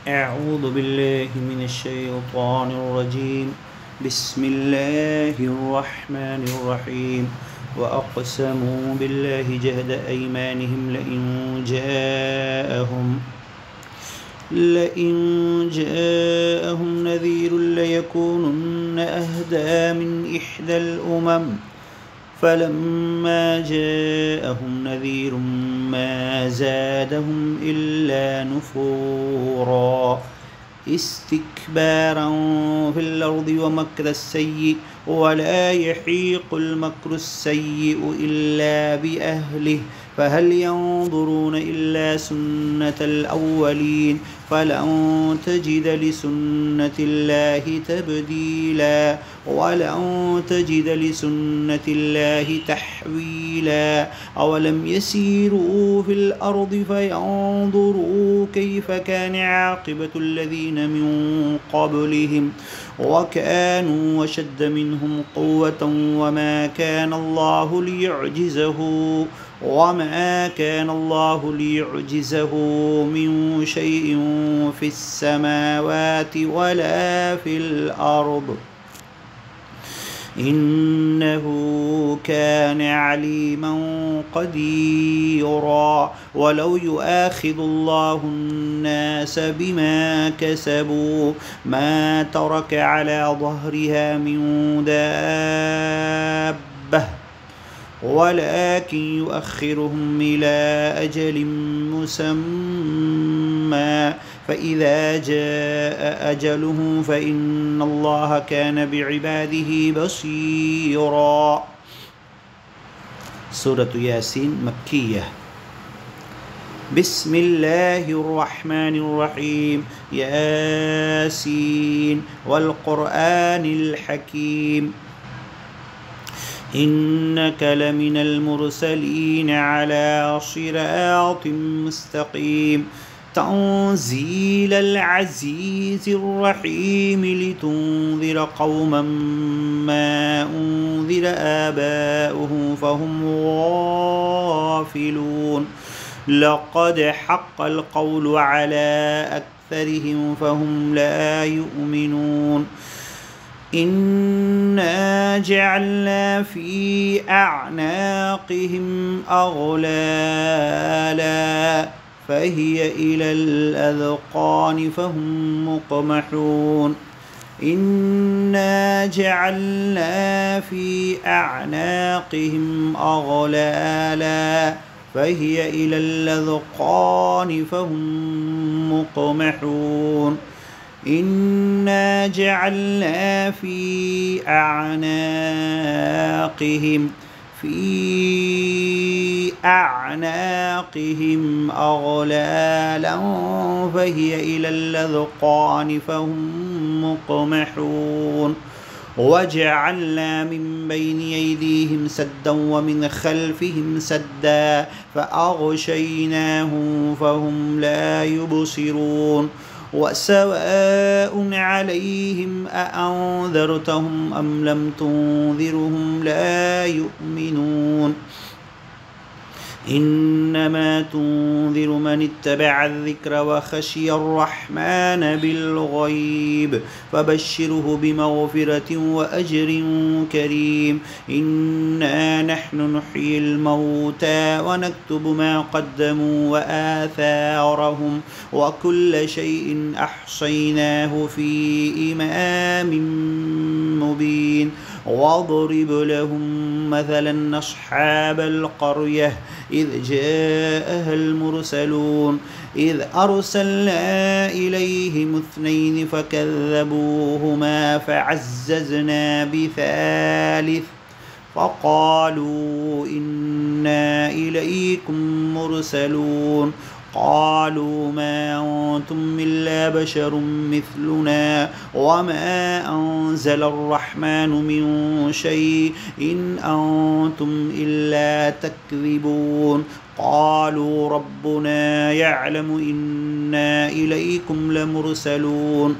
أعوذ بالله من الشيطان الرجيم. بسم الله الرحمن الرحيم. وأقسموا بالله جهد أيمانهم لئن جاءهم نذير ليكونن أهدى من إحدى الأمم فلما جاءهم نذير ما زادهم إلا نفورا استكبارا في الأرض ومكر السيء ولا يحيق المكر السيء إلا بأهله فهل ينظرون إلا سنة الأولين فلن تجد لسنة الله تبديلا ولن تجد لسنة الله تحويلا أولم يسيروا في الأرض فينظروا كيف كان عاقبة الذين من قبلهم وكانوا أشد منهم قوة وما كان الله ليعجزه من شيء في السماوات ولا في الأرض إنه كان عليما قديرا ولو يؤاخذ الله الناس بما كسبوا ما ترك على ظهرها من دابة ولكن يؤخرهم إلى أجل مسمى فإذا جاء أجلهم فإن الله كان بعباده بصيرا. سورة ياسين مكية. بسم الله الرحمن الرحيم. ياسين والقرآن الحكيم إنك لمن المرسلين على صراط مستقيم تنزيل العزيز الرحيم لتنذر قوما ما أنذر آباؤهم فهم غافلون لقد حق القول على أكثرهم فهم لا يؤمنون إنا جعلنا في أعناقهم أغلالا فهي إلى الأذقان فهم مقمحون إنا جعلنا في أعناقهم أغلالا فهي إلى الأذقان فهم مقمحون إنا جعلنا في أعناقهم أغلالا فهي إلى الأذقان فهم مقمحون وجعلنا من بين أيديهم سدا ومن خلفهم سدا فأغشيناهم فهم لا يبصرون وسواء عليهم أأنذرتهم أم لم تنذرهم لا يؤمنون إنما تنذر من اتبع الذكر وخشي الرحمن بالغيب فبشره بمغفرة وأجر كريم إنا نحن نحيي الموتى ونكتب ما قدموا وآثارهم وكل شيء أحصيناه في إمام مبين واضرب لهم مثلا أصحاب القرية إذ جاءها المرسلون إذ أرسلنا إليهم 2 فكذبوهما فعززنا بثالث فقالوا إنا إليكم مرسلون قالوا ما أنتم إلا بشر مثلنا وما أنزل الرحمن من شيء إن أنتم إلا تكذبون قالوا ربنا يعلم إنا إليكم لمرسلون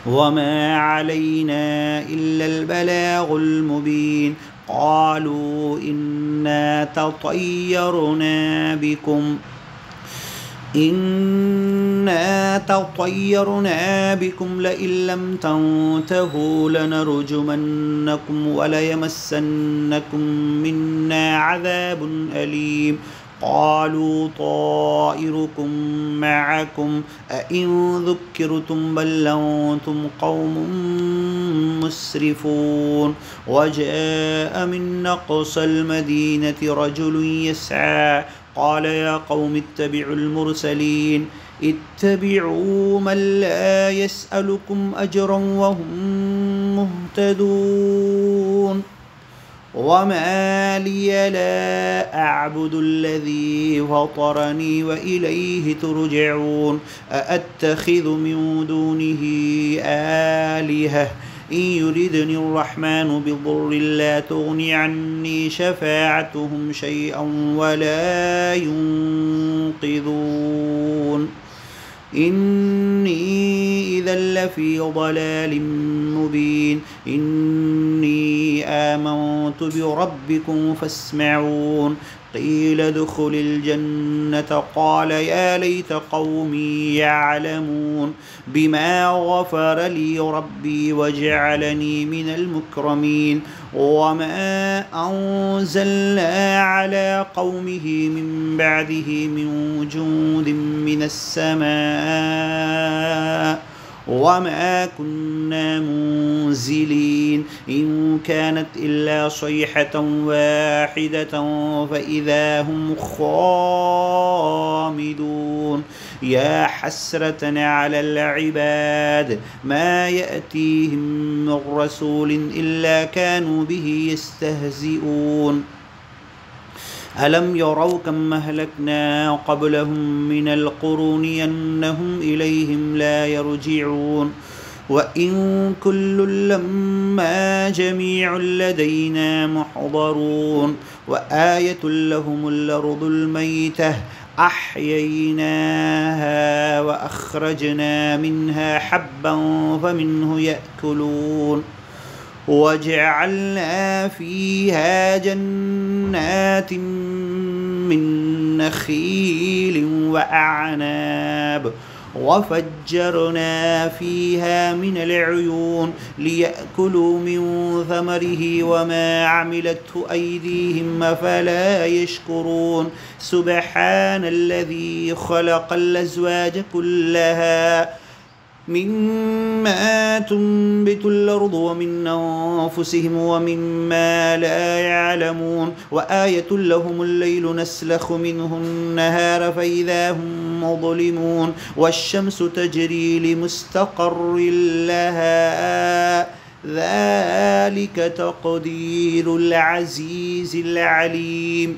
وما علينا إلا البلاغ المبين قالوا إنا تطيرنا بكم إنا إنا تطيرنا بكم لئن لم تنتهوا لنرجمنكم وليمسنكم منا عذاب أليم قالوا طائركم معكم أئن ذكرتم بل أنتم قوم مسرفون وجاء من أقصى المدينة رجل يسعى قال يا قوم اتبعوا المرسلين اتبعوا من لا يسألكم أجرا وهم مهتدون وما لي لا أعبد الذي فطرني وإليه ترجعون أأتخذ من دونه آلهة إن يردني الرحمن بضر لا تغني عني شفاعتهم شيئا ولا ينقذون إني إذا لفي ضلال مبين إني آمنت بربكم فاسمعون قيل ادخل الجنة قال يا ليت قومي يعلمون بما غفر لي ربي وجعلني من المكرمين وما أنزلنا على قومه من بعده من جند من السماء وما كنا منزلين إن كانت إلا صيحة واحدة فإذا هم خامدون يا حسرة على العباد ما يأتيهم من رسول إلا كانوا به يستهزئون ألم يروا كم أهلكنا قبلهم من القرون أنهم إليهم لا يرجعون وإن كل لما جميع لدينا محضرون وآية لهم الأرض الميتة أحييناها وأخرجنا منها حبا فمنه يأكلون وجعلنا فيها جنات من نخيل وأعناب وفجرنا فيها من العيون ليأكلوا من ثمره وما عملته أيديهم أفلا يشكرون سبحان الذي خلق الأزواج كلها مما تنبت الأرض ومن أنفسهم ومما لا يعلمون وآية لهم الليل نسلخ منه النهار فإذا هم مظلمون والشمس تجري لمستقر لها ذلك تقدير العزيز العليم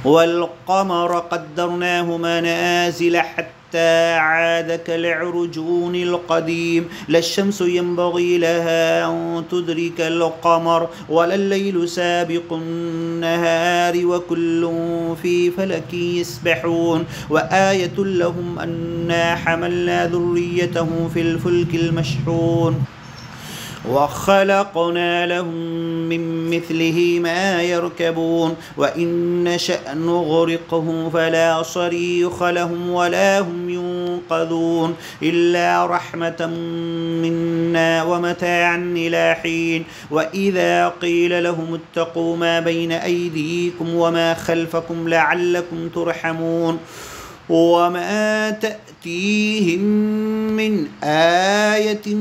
والقمر قدرناه منازل حتى عاد كالعرجون القديم لا الشمس ينبغي لها أن تدرك القمر ولا الليل سابق النهار وكل في فلك يسبحون وآية لهم أنا حملنا ذريتهم في الفلك المشحون وخلقنا لهم من مثله ما يركبون وإن نشأ نغرقهم فلا صريخ لهم ولا هم ينقذون إلا رحمة منا ومتاعا إلى حين وإذا قيل لهم اتقوا ما بين أيديكم وما خلفكم لعلكم ترحمون وما تأتيهم من آية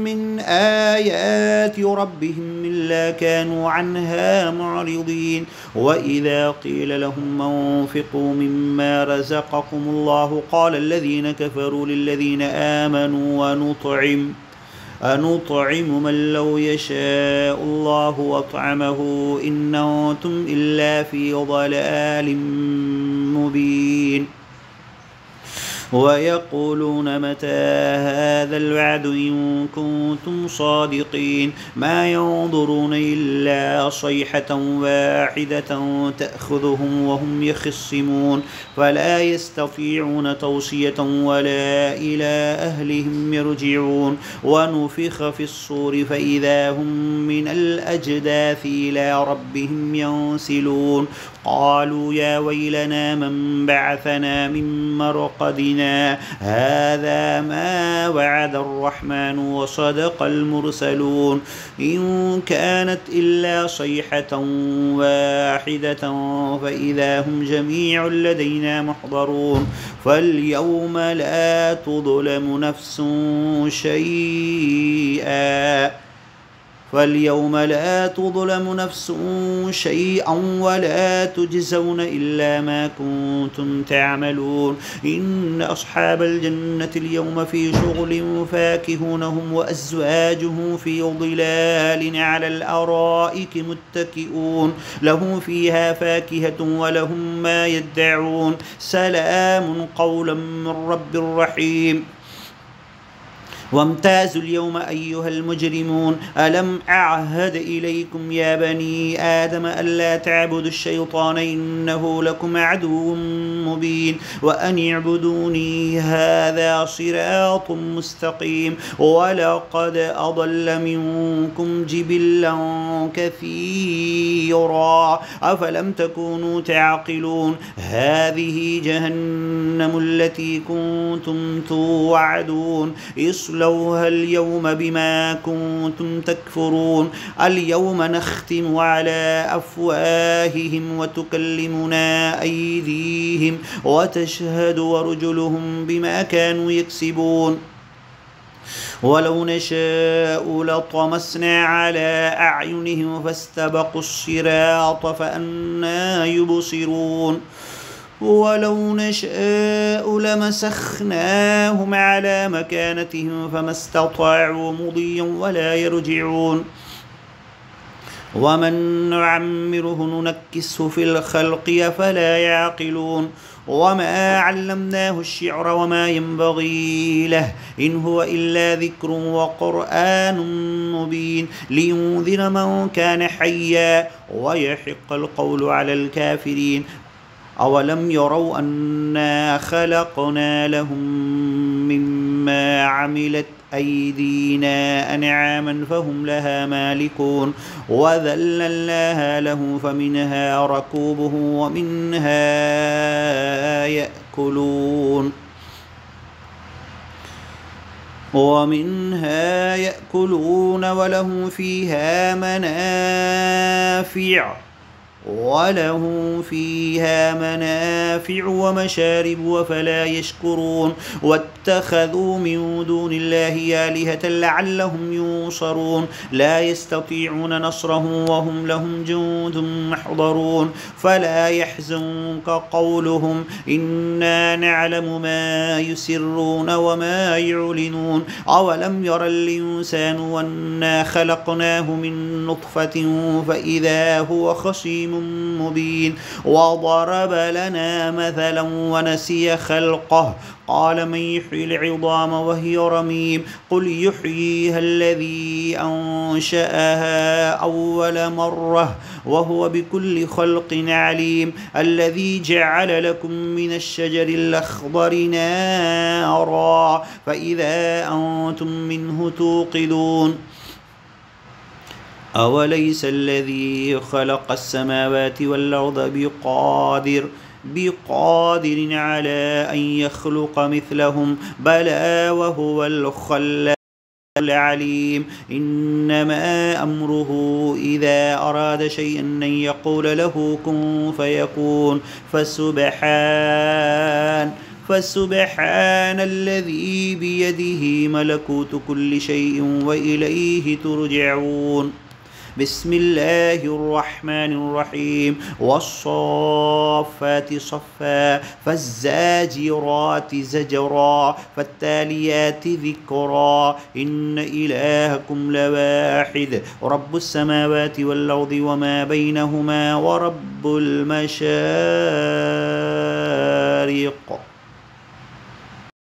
من آيات ربهم إلا كانوا عنها معرضين وإذا قيل لهم انفقوا مما رزقكم الله قال الذين كفروا للذين آمنوا أنطعم من لو يشاء الله وأطعمه إن أنتم إلا في ضلال مبين ويقولون متى هذا الوعد إن كنتم صادقين ما ينظرون إلا صيحة واحدة تأخذهم وهم يخصمون فلا يستطيعون توصية ولا إلى أهلهم يرجعون ونفخ في الصور فإذا هم من الأجداث إلى ربهم ينسلون قالوا يا ويلنا من بعثنا من مرقدنا أنفسنا هذا ما وعد الرحمن وصدق المرسلون إن كانت إلا صيحة واحدة فإذا هم جميع لدينا محضرون فاليوم لا تظلم نفس شيئا ولا تجزون إلا ما كنتم تعملون إن أصحاب الجنة اليوم في شغل فاكهون هم وأزواجهم في ظلال على الأرائك متكئون لهم فيها فاكهة ولهم ما يدعون سلام قولا من رب رحيم وامتازوا اليوم أيها المجرمون ألم أعهد إليكم يا بني آدم ألا تعبدوا الشيطان إنه لكم عدو مبين وأن اعبدوني هذا صراط مستقيم ولقد أضل منكم جبلا كثيرا أفلم تكونوا تعقلون هذه جهنم التي كنتم توعدون اصلوها اليوم بما كنتم تكفرون اليوم نختم على أفواههم وتكلمنا أيديهم وتشهد أرجلهم بما كانوا يكسبون ولو نشاء لطمسنا على أعينهم فاستبقوا الصراط فأنى يبصرون ولو نشاء لمسخناهم على مكانتهم فما استطاعوا مضيا ولا يرجعون ومن نعمره ننكسه في الخلق أفلا يعقلون وما علمناه الشعر وما ينبغي له إن هو إلا ذكر وقرآن مبين لينذر من كان حيا ويحق القول على الكافرين أولم يروا أنا خلقنا لهم مما عملت أيدينا أنعاما فهم لها مالكون وذللناها له فمنها ركوبه ومنها يأكلون وله فيها منافع ومشارب وفلا يشكرون واتخذوا من دون الله آلهة لعلهم ينصرون لا يستطيعون نصرهم وهم لهم جند محضرون فلا يحزنك قولهم إنا نعلم ما يسرون وما يعلنون أولم ير الإنسان أنا خلقناه من نطفة فإذا هو خصيم مبين وضرب لنا مثلا ونسي خلقه قال من يحيي العظام وهي رميم قل يحييها الذي أنشأها أول مرة وهو بكل خلق عليم الذي جعل لكم من الشجر الأخضر نارا فإذا أنتم منه توقدون أوليس الذي خلق السماوات والأرض بقادر على أن يخلق مثلهم بلى وهو الخلاق العليم إنما أمره إذا أراد شيئا أن يقول له كن فيكون فسبحان الذي بيده ملكوت كل شيء وإليه ترجعون بسم الله الرحمن الرحيم والصافات صفا فالزاجرات زجرا فالتاليات ذكرا إن إلهكم لواحد رب السماوات والأرض وما بينهما ورب المشارق